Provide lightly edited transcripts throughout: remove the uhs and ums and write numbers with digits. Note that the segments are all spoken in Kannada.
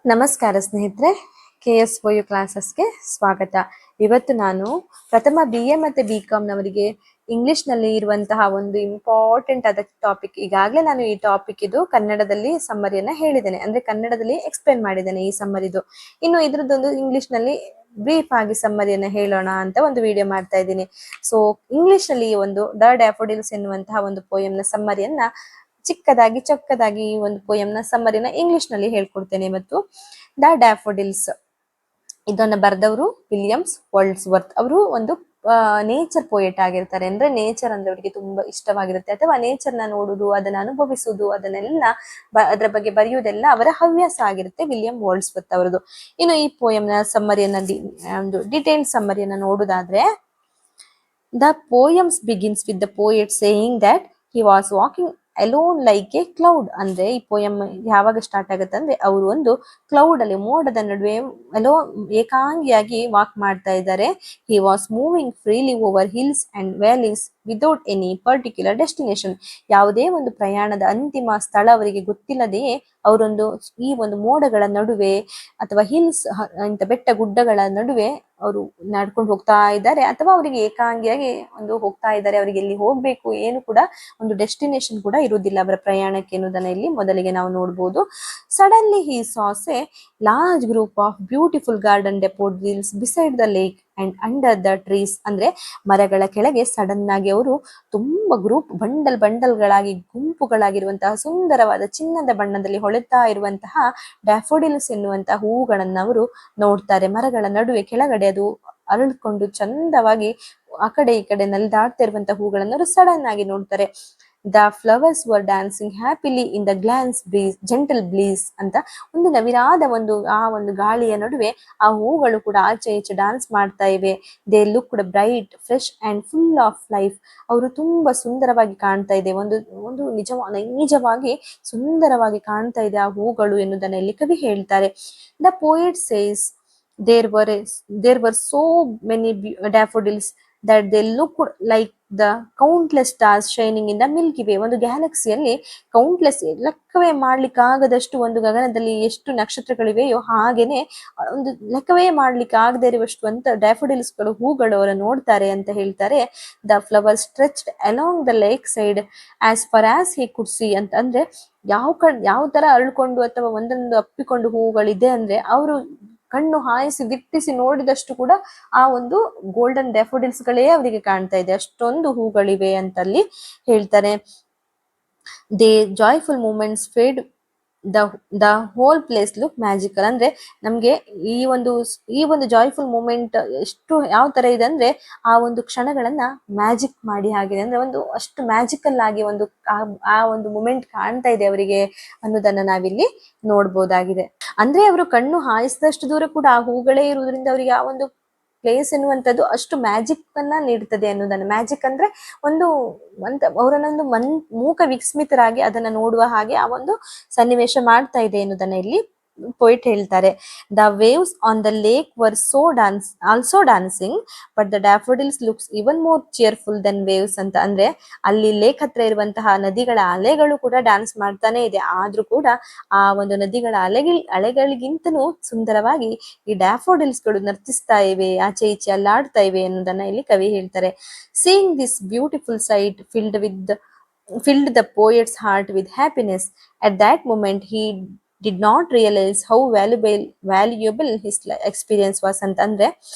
ನಮಸ್ಕಾರ ಸ್ನೇಹಿತರೆ, KSOU ಕ್ಲಾಸಸ್ಗೆ ಸ್ವಾಗತ. ಇವತ್ತು ನಾನು ಪ್ರಥಮ BA ಮತ್ತು BComನವರಿಗೆ ಇಂಗ್ಲಿಷ್ನಲ್ಲಿ ಇರುವಂತಹ ಒಂದು ಇಂಪಾರ್ಟೆಂಟ್ ಆದ ಟಾಪಿಕ್. ಈಗಾಗಲೇ ನಾನು ಈ ಟಾಪಿಕ್ ಇದು ಕನ್ನಡದಲ್ಲಿ ಸಮ್ಮರಿಯನ್ನ ಹೇಳಿದ್ದೇನೆ, ಅಂದ್ರೆ ಕನ್ನಡದಲ್ಲಿ ಎಕ್ಸ್ಪ್ಲೇನ್ ಮಾಡಿದ್ದೇನೆ ಈ ಸಮ್ಮರಿದು. ಇನ್ನು ಇದ್ರದ್ದೊಂದು ಇಂಗ್ಲಿಷ್ನಲ್ಲಿ ಬ್ರೀಫ್ ಆಗಿ ಸಮ್ಮರಿಯನ್ನ ಹೇಳೋಣ ಅಂತ ಒಂದು ವಿಡಿಯೋ ಮಾಡ್ತಾ ಇದ್ದೀನಿ. ಸೊ ಇಂಗ್ಲಿಷ್ನಲ್ಲಿ ಒಂದು ದ ಡ್ಯಾಫೋಡಿಲ್ಸ್ ಎನ್ನುವಂತಹ ಒಂದು ಪೋಯಂನ ಸಮ್ಮರಿಯನ್ನ ಚಿಕ್ಕದಾಗಿ ಚೊಕ್ಕದಾಗಿ ಈ ಒಂದು ಪೋಯಂನ ಸಮ್ಮರಿನ ಇಂಗ್ಲಿಷ್ ನಲ್ಲಿ ಹೇಳ್ಕೊಡ್ತೇನೆ ಇವತ್ತು. ದ ಡ್ಯಾಫೋಡಿಲ್ಸ್ ಇದನ್ನ ಬರೆದವರು ವಿಲಿಯಮ್ಸ್ ವರ್ಡ್ಸ್ವರ್ತ್. ಅವರು ಒಂದು ನೇಚರ್ ಪೋಯೆಟ್ ಆಗಿರ್ತಾರೆ. ಅಂದ್ರೆ ನೇಚರ್ ಅಂದ್ರೆ ಅವರಿಗೆ ತುಂಬಾ ಇಷ್ಟವಾಗಿರುತ್ತೆ, ಅಥವಾ ನೇಚರ್ ನ ನೋಡುದು, ಅದನ್ನ ಅನುಭವಿಸುವುದು, ಅದನ್ನೆಲ್ಲ ಅದರ ಬಗ್ಗೆ ಬರೆಯುವುದೆಲ್ಲ ಅವರ ಹವ್ಯಾಸ ಆಗಿರುತ್ತೆ, ವಿಲಿಯಂ ವರ್ಡ್ಸ್ವರ್ತ್ ಅವರದು. ಇನ್ನು ಈ ಪೋಯಂನ ಸಮ್ಮರಿಯನ್ನ ಒಂದು detail ಸಮ್ಮರಿಯನ್ನ ನೋಡುದಾದ್ರೆ, the poems begins with the poet saying that he was walking alone like a cloud. ಅಂದ್ರೆ ಈ ಪೋಯಮ್ ಯಾವಾಗ ಸ್ಟಾರ್ಟ್ ಆಗುತ್ತೆ ಅಂದ್ರೆ, ಅವರು ಒಂದು ಕ್ಲೌಡ್ ಅಲ್ಲಿ, ಮೋಡದ ನಡುವೆ ಏಕಾಂಗಿಯಾಗಿ ವಾಕ್ ಮಾಡ್ತಾ ಇದ್ದಾರೆ. he was moving freely over hills and valleys without any particular destination. ಯಾವುದೇ ಒಂದು ಪ್ರಯಾಣದ ಅಂತಿಮ ಸ್ಥಳ ಅವರಿಗೆ ಗೊತ್ತಿಲ್ಲದೆಯೇ ಅವರೊಂದು ಈ ಒಂದು ಮೋಡಗಳ ನಡುವೆ ಅಥವಾ ಹಿಲ್ಸ್ ಇಂಥ ಬೆಟ್ಟ ಗುಡ್ಡಗಳ ನಡುವೆ ಅವರು ನಡ್ಕೊಂಡು ಹೋಗ್ತಾ ಇದ್ದಾರೆ, ಅಥವಾ ಅವರಿಗೆ ಏಕಾಂಗಿಯಾಗಿ ಒಂದು ಹೋಗ್ತಾ ಇದ್ದಾರೆ. ಅವರಿಗೆ ಎಲ್ಲಿ ಹೋಗ್ಬೇಕು ಏನು ಕೂಡ ಒಂದು ಡೆಸ್ಟಿನೇಷನ್ ಕೂಡ ಇರುವುದಿಲ್ಲ ಅವರ ಪ್ರಯಾಣಕ್ಕೆ ಎನ್ನುವುದನ್ನ ಇಲ್ಲಿ ಮೊದಲಿಗೆ ನಾವು ನೋಡಬಹುದು. Suddenly he saw a large group of beautiful garden daffodils beside the lake and under the trees. ಅಂದ್ರೆ ಮರಗಳ ಕೆಳಗೆ ಸಡನ್ ಆಗಿ ಅವರು ತುಂಬಾ ಗ್ರೂಪ್ ಬಂಡಲ್ಗಳಾಗಿ ಗುಂಪುಗಳಾಗಿರುವಂತಹ ಸುಂದರವಾದ ಚಿನ್ನದ ಬಣ್ಣದಲ್ಲಿ ಹೊಳೆತಾ ಇರುವಂತಹ ಡ್ಯಾಫೋಡಿಲ್ಸ್ ಎನ್ನುವಂತಹ ಹೂವುಗಳನ್ನ ಅವರು ನೋಡ್ತಾರೆ. ಮರಗಳ ನಡುವೆ ಕೆಳಗಡೆ ಅದು ಅರಳಿಕೊಂಡು ಚಂದವಾಗಿ ಆ ಕಡೆ ಈ ಕಡೆ ನಲಿದಾಡ್ತಾ ಇರುವಂತಹ ಹೂಗಳನ್ನು ಅವರು ಸಡನ್ ಆಗಿ ನೋಡ್ತಾರೆ. The flowers were dancing happily in the gentle breeze ಅಂತ ಒಂದು ನವಿರಾದ ಒಂದು ಗಾಳಿಯ ನಡುವೆ ಆ ಹೂಗಳು ಕೂಡ ಆಚೆ ಈಚೆ ಡಾನ್ಸ್ ಮಾಡ್ತಾ ಇವೆ. ದೇ ಲುಕ್ ಕೂಡ bright, fresh and full of life. ಅವರು ತುಂಬಾ ಸುಂದರವಾಗಿ ಕಾಣ್ತಾ ಇದೆ, ಒಂದು ನಿಜವಾಗಿ ಸುಂದರವಾಗಿ ಕಾಣ್ತಾ ಇದೆ ಆ ಹೂಗಳು ಎನ್ನುವುದನ್ನ ಇಲ್ಲಿ ಕವಿ ಹೇಳ್ತಾರೆ. The poet says there were so many daffodils that they looked like the countless stars shining in the Milky Way. ಒಂದು ಗ್ಯಾಲಕ್ಸಿಯಲ್ಲಿ ಕೌಂಟ್ಲೆಸ್, ಲೆಕ್ಕವೇ ಮಾಡ್ಲಿಕ್ಕೆ ಆಗದಷ್ಟು ಒಂದು ಗಗನದಲ್ಲಿ ಎಷ್ಟು ನಕ್ಷತ್ರಗಳಿವೆಯೋ ಹಾಗೇನೆ ಒಂದು ಲೆಕ್ಕವೇ ಮಾಡ್ಲಿಕ್ಕೆ ಆಗದೆ ಇರುವಷ್ಟು ಅಂತ ಡ್ಯಾಫೋಡಿಲ್ಸ್ಗಳು ಹೂಗಳು ಅವರ ನೋಡ್ತಾರೆ ಅಂತ ಹೇಳ್ತಾರೆ. The flower stretched along the lake side as far as he could see ಅಂತ. ಅಂದ್ರೆ ಯಾವ ತರ ಅರಳ್ಕೊಂಡು ಅಥವಾ ಒಂದೊಂದು ಅಪ್ಪಿಕೊಂಡು ಹೂಗಳಿದೆ ಅಂದ್ರೆ, ಅವರು ಕಣ್ಣು ಹಾಯಿಸಿ ದಿಟ್ಟಿಸಿ ನೋಡಿದಷ್ಟು ಕೂಡ ಆ ಒಂದು ಗೋಲ್ಡನ್ ಡ್ಯಾಫೋಡಿಲ್ಸ್ ಗಳೇ ಅವರಿಗೆ ಕಾಣ್ತಾ ಇದೆ, ಅಷ್ಟೊಂದು ಹೂಗಳಿವೆ ಅಂತ ಅಲ್ಲಿ ಹೇಳ್ತಾರೆ. They joyful moments fade the whole place look magical. ಅಂದ್ರೆ ನಮ್ಗೆ ಈ ಒಂದು ಜಾಯ್ಫುಲ್ ಮೂಮೆಂಟ್ ಎಷ್ಟು ಯಾವ ತರ ಇದೆ ಅಂದ್ರೆ, ಆ ಒಂದು ಕ್ಷಣಗಳನ್ನ ಮ್ಯಾಜಿಕ್ ಮಾಡಿ ಆಗಿದೆ. ಅಂದ್ರೆ ಒಂದು ಅಷ್ಟು ಮ್ಯಾಜಿಕಲ್ ಆಗಿ ಆ ಒಂದು ಮೂಮೆಂಟ್ ಕಾಣ್ತಾ ಇದೆ ಅವರಿಗೆ ಅನ್ನೋದನ್ನ ನಾವಿಲ್ಲಿ ನೋಡ್ಬೋದಾಗಿದೆ. ಅಂದ್ರೆ ಅವರು ಕಣ್ಣು ಹಾಯಿಸಿದಷ್ಟು ದೂರ ಕೂಡ ಆ ಹೂಗಳೇ ಇರುವುದರಿಂದ ಅವರಿಗೆ ಆ ಒಂದು ಪ್ಲೇಸ್ ಎನ್ನುವಂಥದ್ದು ಅಷ್ಟು ಮ್ಯಾಜಿಕ್ ಅನ್ನ ನೀಡ್ತದೆ ಅನ್ನೋದನ್ನ. ಮ್ಯಾಜಿಕ್ ಅಂದ್ರೆ ಅವರನ್ನೊಂದು ಮೂಕ ವಿಸ್ಮಿತರಾಗಿ ಅದನ್ನ ನೋಡುವ ಹಾಗೆ ಆ ಒಂದು ಸನ್ನಿವೇಶ ಮಾಡ್ತಾ ಇದೆ ಎನ್ನುವುದನ್ನ ಇಲ್ಲಿ ಪೊಯಿಟ್ ಹೇಳ್ತಾರೆ. The waves on the lake were also dancing but the daffodils looks even more cheerful than waves ಅಂತ. ಅಂದ್ರೆ ಅಲ್ಲಿ ಲೇಕ್ ಹತ್ರ ಇರುವಂತಹ ನದಿಗಳ ಅಲೆಗಳು ಕೂಡ ಡ್ಯಾನ್ಸ್ ಮಾಡ್ತಾನೆ ಇದೆ, ಆದ್ರೂ ಕೂಡ ಆ ಒಂದು ನದಿಗಳ ಅಲೆಗಳಿಗಿಂತನೂ ಸುಂದರವಾಗಿ ಈ ಡ್ಯಾಫೋಡಿಲ್ಸ್ ಗಳು ನರ್ತಿಸ್ತಾ ಇವೆ, ಆಚೆ ಈಚೆ ಅಲ್ಲಾಡ್ತಾ ಇವೆ ಅನ್ನೋದನ್ನ ಇಲ್ಲಿ ಕವಿ ಹೇಳ್ತಾರೆ. Seeing this beautiful site filled the poet's heart with happiness. At that moment he did not realize how valuable his experience was ಅಂತ. ಅಂದ್ರೆ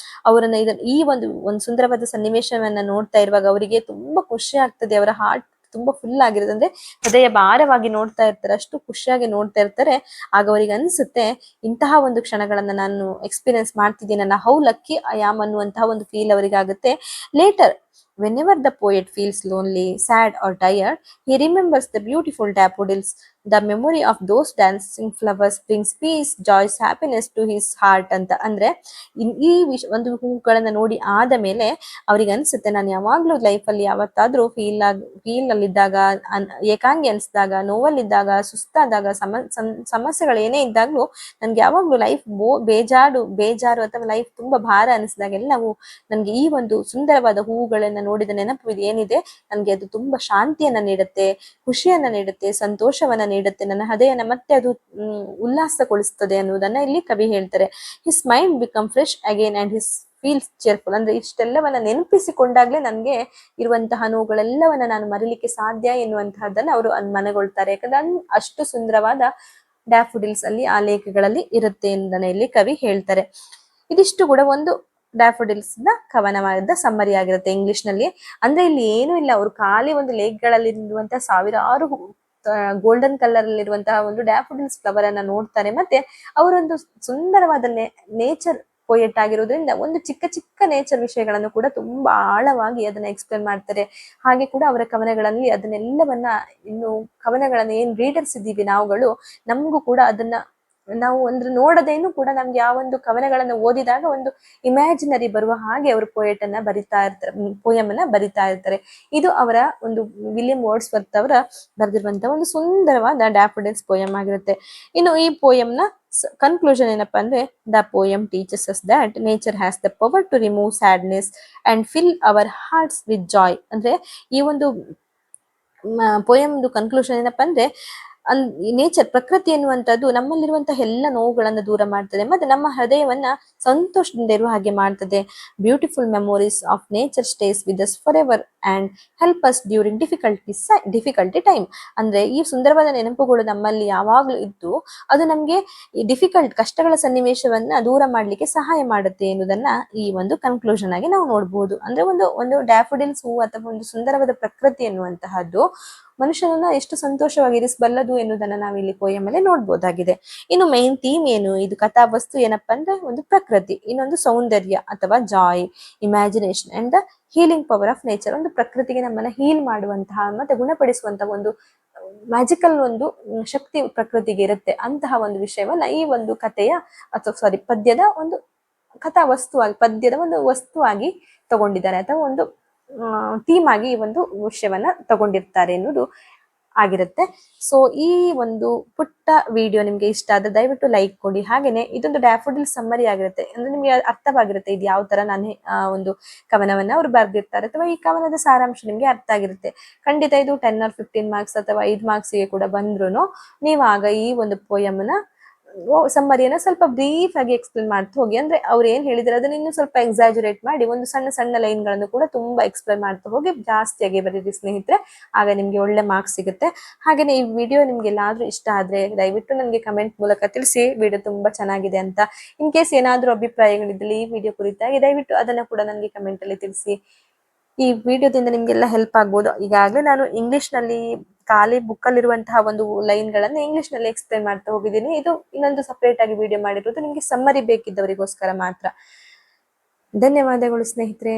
ಅವರನ್ನ ಈ ಒಂದು ಸುಂದರವಾದ ಸನ್ನಿವೇಶವನ್ನ ನೋಡ್ತಾ ಇರುವಾಗ ಅವರಿಗೆ ತುಂಬಾ ಖುಷಿ ಆಗ್ತದೆ, ಅವರ ಹಾರ್ಟ್ ತುಂಬಾ ಫುಲ್ ಆಗಿರೋದು, ಅಂದ್ರೆ ಹೃದಯ ಭಾರವಾಗಿ ನೋಡ್ತಾ ಇರ್ತಾರೆ, ಅಷ್ಟು ಖುಷಿಯಾಗಿ ನೋಡ್ತಾ ಇರ್ತಾರೆ. ಆಗ ಅವರಿಗೆ ಅನ್ಸುತ್ತೆ, ಇಂತಹ ಒಂದು ಕ್ಷಣಗಳನ್ನ ನಾನು ಎಕ್ಸ್ಪೀರಿಯನ್ಸ್ ಮಾಡ್ತಿದ್ದೀನಲ್ಲ, ಹೌ ಲಕ್ಕಿ ಐ ಆಮ್ ಅನ್ನುವಂತಹ ಒಂದು ಫೀಲ್ ಅವರಿಗೆ ಆಗುತ್ತೆ. Later whenever the poet feels lonely, sad or tired, he remembers the beautiful daffodils. The memory of those dancing flowers brings peace, joy, happiness to his heart ಅಂತ. ಅಂದ್ರೆ ಈ ಒಂದು ಹೂಗಳನ್ನ ನೋಡಿ ಆದ ಮೇಲೆ ಅವ್ರಿಗೆ ಅನ್ಸುತ್ತೆ, ನಾನು ಯಾವಾಗ್ಲೂ ಲೈಫಲ್ಲಿ ಯಾವತ್ತಾದ್ರೂ ಫೀಲ್ ಅಲ್ಲಿದ್ದಾಗ, ಏಕಾಂಗಿ ಅನ್ಸಿದಾಗ, ನೋವಲ್ಲಿದ್ದಾಗ, ಸುಸ್ತಾದಾಗ, ಸಮಸ್ಯೆಗಳು ಏನೇ ಇದ್ದಾಗ್ಲೂ ನನ್ಗೆ ಯಾವಾಗ್ಲೂ ಲೈಫ್ ಬೇಜಾರು ಅಥವಾ ಲೈಫ್ ತುಂಬಾ ಭಾರ ಅನಿಸಿದಾಗೆಲ್ಲವೂ ನನ್ಗೆ ಈ ಒಂದು ಸುಂದರವಾದ ಹೂಗಳನ್ನ ನೋಡಿದ ನೆನಪು ಏನಿದೆ, ನನ್ಗೆ ಅದು ತುಂಬಾ ಶಾಂತಿಯನ್ನ ನೀಡುತ್ತೆ, ಖುಷಿಯನ್ನ ನೀಡುತ್ತೆ, ಸಂತೋಷವನ್ನ ನೀಡುತ್ತೆ, ನನ್ನ ಹೃದಯನ ಮತ್ತೆ ಅದು ಉಲ್ಲಾಸಗೊಳಿಸ್ತದೆ ಅನ್ನುವುದನ್ನ ಇಲ್ಲಿ ಕವಿ ಹೇಳ್ತಾರೆ. His mind become fresh again and his feels cheerful. ಅಂದ್ರೆ ಇಷ್ಟೆಲ್ಲವನ್ನ ನೆನಪಿಸಿಕೊಂಡಾಗ್ಲೇ ನನ್ಗೆ ಇರುವಂತಹ ನೋವುಗಳೆಲ್ಲವನ್ನ ನಾನು ಮರಿಲಿಕ್ಕೆ ಸಾಧ್ಯ ಎನ್ನುವಂತಹದ್ದನ್ನ ಅವರು ಮನಗೊಳ್ತಾರೆ. ಯಾಕಂದ್ರೆ ಅಷ್ಟು ಸುಂದರವಾದ ಡ್ಯಾಫೋಡಿಲ್ಸ್ ಅಲ್ಲಿ ಆ ಲೇಖಗಳಲ್ಲಿ ಇರುತ್ತೆ ಎಂದನೇ ಇಲ್ಲಿ ಕವಿ ಹೇಳ್ತಾರೆ. ಇದಿಷ್ಟು ಕೂಡ ಒಂದು ಡ್ಯಾಫೋಡಿಲ್ಸ್ ನ ಕವನವಾದ ಸಮ್ಮರಿ ಆಗಿರುತ್ತೆ ಇಂಗ್ಲಿಷ್ ನಲ್ಲಿ. ಅಂದ್ರೆ ಇಲ್ಲಿ ಏನು ಇಲ್ಲ, ಅವರು ಖಾಲಿ ಒಂದು ಲೇಖಗಳಲ್ಲಿ ಇರುವಂತಹ ಸಾವಿರಾರು ಗೋಲ್ಡನ್ ಕಲರ್ ಅಲ್ಲಿ ಇರುವಂತಹ ಒಂದು ಡ್ಯಾಫೋಡಿಲ್ಸ್ ಫ್ಲವರ್ ಅನ್ನ ನೋಡ್ತಾರೆ. ಮತ್ತೆ ಅವರೊಂದು ಸುಂದರವಾದ ನೇಚರ್ ಪೊಯೆಟ್ ಆಗಿರೋದ್ರಿಂದ ಒಂದು ಚಿಕ್ಕ ಚಿಕ್ಕ ನೇಚರ್ ವಿಷಯಗಳನ್ನು ಕೂಡ ತುಂಬಾ ಆಳವಾಗಿ ಅದನ್ನ ಎಕ್ಸ್ಪ್ಲೇನ್ ಮಾಡ್ತಾರೆ. ಹಾಗೆ ಕೂಡ ಅವರ ಕವನಗಳಲ್ಲಿ ಅದನ್ನೆಲ್ಲವನ್ನ ಇನ್ನು ಕವನಗಳನ್ನ ಏನ್ ರೀಡರ್ಸ್ ಇದ್ದೀವಿ ನಾವುಗಳು, ನಮಗೂ ಕೂಡ ಅದನ್ನ ನಾವು ಒಂದು ನೋಡದೇನು ಕೂಡ ನಮ್ಗೆ ಯಾವ ಒಂದು ಕವನಗಳನ್ನು ಓದಿದಾಗ ಒಂದು ಇಮ್ಯಾಜಿನರಿ ಬರುವ ಹಾಗೆ ಅವರು ಪೊಯೆಟ್ ಅನ್ನ ಬರಿತಾ ಇರ್ತಾರೆ, ಪೋಯಮ್ ಅನ್ನ ಬರಿತಾ ಇರ್ತಾರೆ. ಇದು ಅವರ ಒಂದು ವಿಲಿಯಂ ವರ್ಡ್ಸ್ವರ್ತ್ ಅವರ ಬರೆದಿರುವಂತಹ ಒಂದು ಸುಂದರವಾದ ಡ್ಯಾಫೋಡಿಲ್ಸ್ ಪೋಯಮ್ ಆಗಿರುತ್ತೆ. ಇನ್ನು ಈ ಪೋಯಮ್ ನ ಕನ್ಕ್ಲೂಷನ್ ಏನಪ್ಪಾ ಅಂದ್ರೆ, the poem teaches us that nature has the power to remove sadness and fill our hearts with joy. ಅಂದ್ರೆ ಈ ಒಂದು ಪೋಯಮ್ದು ಕನ್ಕ್ಲೂಷನ್ ಏನಪ್ಪಾ ಅಂದ್ರೆ, ನೇಚರ್ ಪ್ರಕೃತಿ ಎನ್ನುವಂಥದ್ದು ನಮ್ಮಲ್ಲಿರುವಂತಹ ಎಲ್ಲ ನೋವುಗಳನ್ನು ದೂರ ಮಾಡ್ತದೆ ಮತ್ತೆ ನಮ್ಮ ಹೃದಯವನ್ನ ಸಂತೋಷದಿಂದ ಇರುವ ಹಾಗೆ ಮಾಡ್ತದೆ. Beautiful memories of nature stays with us for ever and help us during difficulty time. ಅಂದ್ರೆ ಈ ಸುಂದರವಾದ ನೆನಪುಗಳು ನಮ್ಮಲ್ಲಿ ಯಾವಾಗ್ಲೂ ಇದ್ದು ಅದು ನಮ್ಗೆ ಈ ಕಷ್ಟಗಳ ಸನ್ನಿವೇಶವನ್ನ ದೂರ ಮಾಡ್ಲಿಕ್ಕೆ ಸಹಾಯ ಮಾಡುತ್ತೆ ಎನ್ನುವುದನ್ನ ಈ ಒಂದು ಕನ್ಕ್ಲೂಷನ್ ಆಗಿ ನಾವು ನೋಡ್ಬೋದು. ಅಂದ್ರೆ ಒಂದು ಡ್ಯಾಫೋಡಿಲ್ಸ್ ಹೂ ಅಥವಾ ಒಂದು ಸುಂದರವಾದ ಪ್ರಕೃತಿ ಎನ್ನುವಂತಹದ್ದು ಮನುಷ್ಯನನ್ನ ಎಷ್ಟು ಸಂತೋಷವಾಗಿ ಇರಿಸಬಲ್ಲದು ಎನ್ನುವುದನ್ನ ನಾವು ಇಲ್ಲಿ ಪೋಯಮ್ ಅಲ್ಲಿ ನೋಡ್ಬೋದಾಗಿದೆ. ಇನ್ನು ಮೈನ್ ಥೀಮ್ ಏನು, ಇದು ಕಥಾವಸ್ತು ಏನಪ್ಪಾ ಅಂದ್ರೆ ಒಂದು ಪ್ರಕೃತಿ, ಇನ್ನೊಂದು ಸೌಂದರ್ಯ ಅಥವಾ Joy, imagination and the healing power of nature. ಒಂದು ಪ್ರಕೃತಿಗೆ ನಮ್ಮನ್ನ ಹೀಲ್ ಮಾಡುವಂತಹ ಮತ್ತೆ ಗುಣಪಡಿಸುವಂತಹ ಒಂದು ಮ್ಯಾಜಿಕಲ್ ಒಂದು ಶಕ್ತಿ ಪ್ರಕೃತಿಗೆ ಇರುತ್ತೆ. ಅಂತಹ ಒಂದು ವಿಷಯವನ್ನ ಈ ಒಂದು ಕಥೆಯ ಅಥವಾ ಪದ್ಯದ ಒಂದು ಕಥಾವಸ್ತುವಾಗಿ, ಪದ್ಯದ ಒಂದು ವಸ್ತುವಾಗಿ ತಗೊಂಡಿದ್ದಾರೆ ಅಥವಾ ಒಂದು ಥೀಮ್ ಆಗಿ ಈ ಒಂದು ವಿಷಯವನ್ನ ತಗೊಂಡಿರ್ತಾರೆ ಎನ್ನುವುದು ಆಗಿರುತ್ತೆ. ಸೊ ಈ ಒಂದು ಪುಟ್ಟ ವಿಡಿಯೋ ನಿಮ್ಗೆ ಇಷ್ಟ ಆದ್ರೆ ದಯವಿಟ್ಟು ಲೈಕ್ ಕೊಡಿ. ಹಾಗೇನೆ ಇದೊಂದು ಡ್ಯಾಫೋಡಿಲ್ ಸಮ್ಮರಿ ಆಗಿರುತ್ತೆ, ಅಂದ್ರೆ ನಿಮ್ಗೆ ಅರ್ಥವಾಗಿರುತ್ತೆ ಇದು ಯಾವ ತರ ನಾನು ಒಂದು ಕವನವನ್ನ ಅವ್ರು ಬರ್ದಿರ್ತಾರೆ ಅಥವಾ ಈ ಕವನದ ಸಾರಾಂಶ ನಿಮ್ಗೆ ಅರ್ಥ ಆಗಿರುತ್ತೆ. ಖಂಡಿತ ಇದು 10 or 15 ಮಾರ್ಕ್ಸ್ ಅಥವಾ 5 ಮಾರ್ಕ್ಸ್ಗೆ ಕೂಡ ಬಂದ್ರು ನೀವು ಆಗ ಈ ಒಂದು ಪೋಯಮ್ನ ಸಮ್ಮರಿಯನ್ನ ಸ್ವಲ್ಪ ಬ್ರೀಫ್ ಆಗಿ ಎಕ್ಸ್ಪ್ಲೇನ್ ಮಾಡ್ತಾ ಹೋಗಿ. ಅಂದ್ರೆ ಅವ್ರು ಏನ್ ಹೇಳಿದ್ರೆ ಅದನ್ನ ಇನ್ನು ಸ್ವಲ್ಪ ಎಕ್ಸಾಜುರೇಟ್ ಮಾಡಿ ಒಂದು ಸಣ್ಣ ಸಣ್ಣ ಲೈನ್ ಗಳನ್ನು ಕೂಡ ತುಂಬಾ ಎಕ್ಸ್ಪ್ಲೇನ್ ಮಾಡ್ತಾ ಹೋಗಿ ಜಾಸ್ತಿಯಾಗಿ ಬರೀರಿ ಸ್ನೇಹಿತರೆ, ಆಗ ನಿಮ್ಗೆ ಒಳ್ಳೆ ಮಾರ್ಕ್ಸ್ ಸಿಗುತ್ತೆ. ಹಾಗೇನೆ ಈ ವಿಡಿಯೋ ನಿಮ್ಗೆ ಎಲ್ಲಾದ್ರೂ ಇಷ್ಟ ಆದ್ರೆ ದಯವಿಟ್ಟು ನನಗೆ ಕಮೆಂಟ್ ಮೂಲಕ ತಿಳಿಸಿ ವಿಡಿಯೋ ತುಂಬಾ ಚೆನ್ನಾಗಿದೆ ಅಂತ. ಇನ್ ಕೇಸ್ ಏನಾದ್ರೂ ಅಭಿಪ್ರಾಯಗಳಿದ್ದಲ್ಲಿ ಈ ವಿಡಿಯೋ ಕುರಿತಾಗಿ ದಯವಿಟ್ಟು ಅದನ್ನ ಕೂಡ ನನಗೆ ಕಮೆಂಟ್ ಅಲ್ಲಿ ತಿಳಿಸಿ. ಈ ವಿಡಿಯೋದಿಂದ ನಿಮ್ಗೆಲ್ಲ ಹೆಲ್ಪ್ ಆಗ್ಬೋದು. ಈಗಾಗಲೇ ನಾನು ಇಂಗ್ಲಿಷ್ ನಲ್ಲಿ ಖಾಲಿ ಬುಕ್ ಅಲ್ಲಿರುವಂತಹ ಒಂದು ಲೈನ್ ಗಳನ್ನ ಇಂಗ್ಲಿಷ್ ನಲ್ಲಿ ಎಕ್ಸ್ಪ್ಲೇನ್ ಮಾಡ್ತಾ ಹೋಗಿದ್ದೀನಿ. ಇದು ಇನ್ನೊಂದು ಸಪರೇಟ್ ಆಗಿ ವಿಡಿಯೋ ಮಾಡಿರೋದು ನಿಮ್ಗೆ ಸಮ್ಮರಿ ಬೇಕಿದ್ದವರಿಗೋಸ್ಕರ ಮಾತ್ರ. ಧನ್ಯವಾದಗಳು ಸ್ನೇಹಿತರೆ.